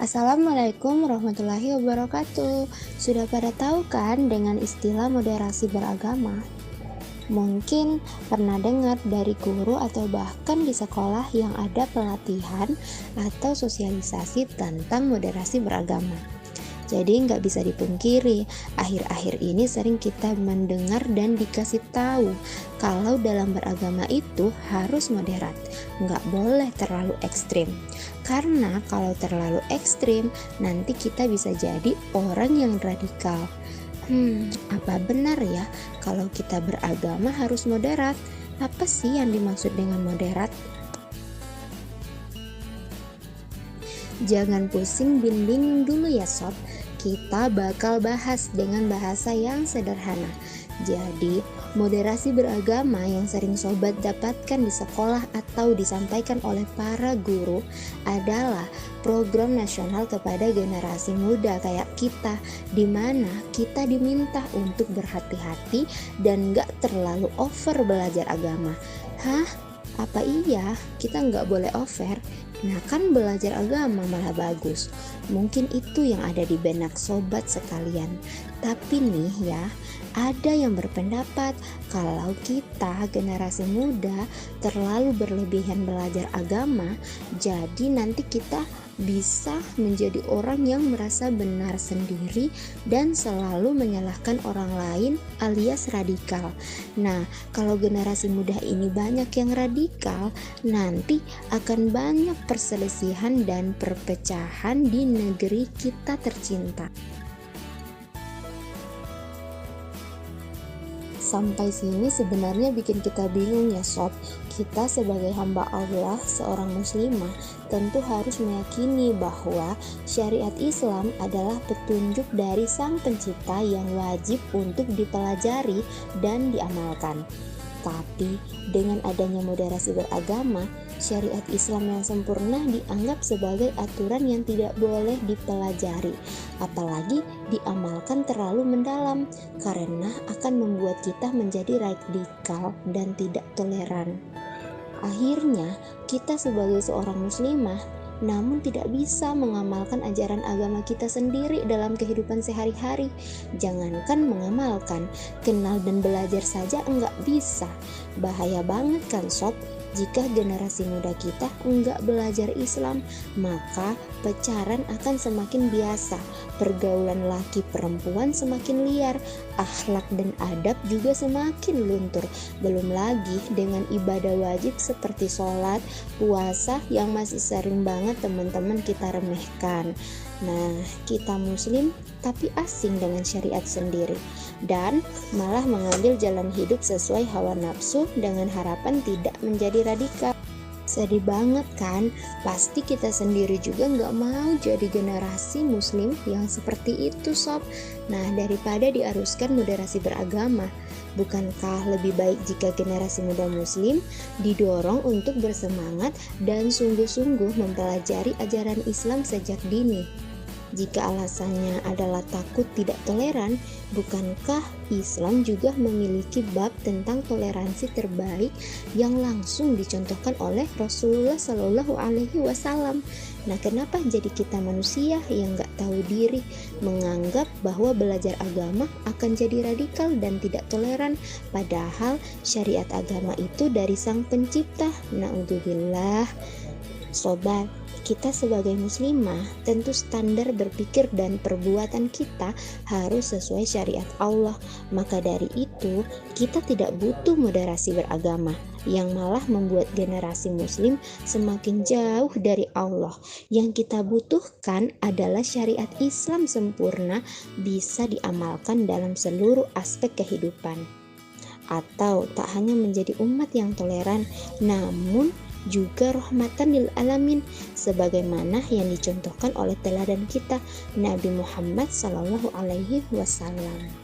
Assalamualaikum warahmatullahi wabarakatuh. Sudah pada tahu kan dengan istilah moderasi beragama? Mungkin pernah dengar dari guru atau bahkan di sekolah yang ada pelatihan atau sosialisasi tentang moderasi beragama. Jadi nggak bisa dipungkiri, akhir-akhir ini sering kita mendengar dan dikasih tahu kalau dalam beragama itu harus moderat, nggak boleh terlalu ekstrim. Karena kalau terlalu ekstrim, nanti kita bisa jadi orang yang radikal. Apa benar ya kalau kita beragama harus moderat? Apa sih yang dimaksud dengan moderat? Jangan pusing bin bingung dulu ya sob. Kita bakal bahas dengan bahasa yang sederhana. Jadi, moderasi beragama yang sering sobat dapatkan di sekolah atau disampaikan oleh para guru adalah program nasional kepada generasi muda kayak kita, di mana kita diminta untuk berhati-hati dan gak terlalu over belajar agama. Hah? Apa iya kita nggak boleh over? Nah kan belajar agama malah bagus. Mungkin itu yang ada di benak sobat sekalian. Tapi nih ya, ada yang berpendapat kalau kita generasi muda terlalu berlebihan belajar agama, jadi nanti kita bisa menjadi orang yang merasa benar sendiri dan selalu menyalahkan orang lain alias radikal. Nah, kalau generasi muda ini banyak yang radikal, nanti akan banyak perselisihan dan perpecahan di negeri kita tercinta. Sampai sini sebenarnya bikin kita bingung ya sob. Kita sebagai hamba Allah, seorang muslimah, tentu harus meyakini bahwa syariat Islam adalah petunjuk dari Sang Pencipta yang wajib untuk dipelajari dan diamalkan. Tapi dengan adanya moderasi beragama, syariat Islam yang sempurna dianggap sebagai aturan yang tidak boleh dipelajari, apalagi diamalkan terlalu mendalam, karena akan membuat kita menjadi radikal dan tidak toleran. Akhirnya, kita sebagai seorang muslimah namun tidak bisa mengamalkan ajaran agama kita sendiri dalam kehidupan sehari-hari. Jangankan mengamalkan, kenal dan belajar saja enggak bisa. Bahaya banget kan sob? Jika generasi muda kita enggak belajar Islam, maka pacaran akan semakin biasa, pergaulan laki perempuan semakin liar, akhlak dan adab juga semakin luntur. Belum lagi dengan ibadah wajib seperti sholat, puasa yang masih sering banget teman-teman kita remehkan. Nah, kita muslim tapi asing dengan syariat sendiri dan malah mengambil jalan hidup sesuai hawa nafsu dengan harapan tidak menjadi radikal. Sedih banget kan? Pasti kita sendiri juga nggak mau jadi generasi muslim yang seperti itu sob. Nah, daripada diaruskan moderasi beragama, bukankah lebih baik jika generasi muda muslim didorong untuk bersemangat dan sungguh-sungguh mempelajari ajaran Islam sejak dini? Jika alasannya adalah takut tidak toleran, bukankah Islam juga memiliki bab tentang toleransi terbaik yang langsung dicontohkan oleh Rasulullah Shallallahu Alaihi Wasallam? Nah, kenapa jadi kita manusia yang gak tahu diri menganggap bahwa belajar agama akan jadi radikal dan tidak toleran, padahal syariat agama itu dari Sang Pencipta? Na'udzubillah. Sobat, kita sebagai muslimah tentu standar berpikir dan perbuatan kita harus sesuai syariat Allah. Maka dari itu, kita tidak butuh moderasi beragama yang malah membuat generasi muslim semakin jauh dari Allah. Yang kita butuhkan adalah syariat Islam sempurna bisa diamalkan dalam seluruh aspek kehidupan. Atau tak hanya menjadi umat yang toleran, namun juga rahmatan lil alamin, sebagaimana yang dicontohkan oleh teladan kita Nabi Muhammad SAW.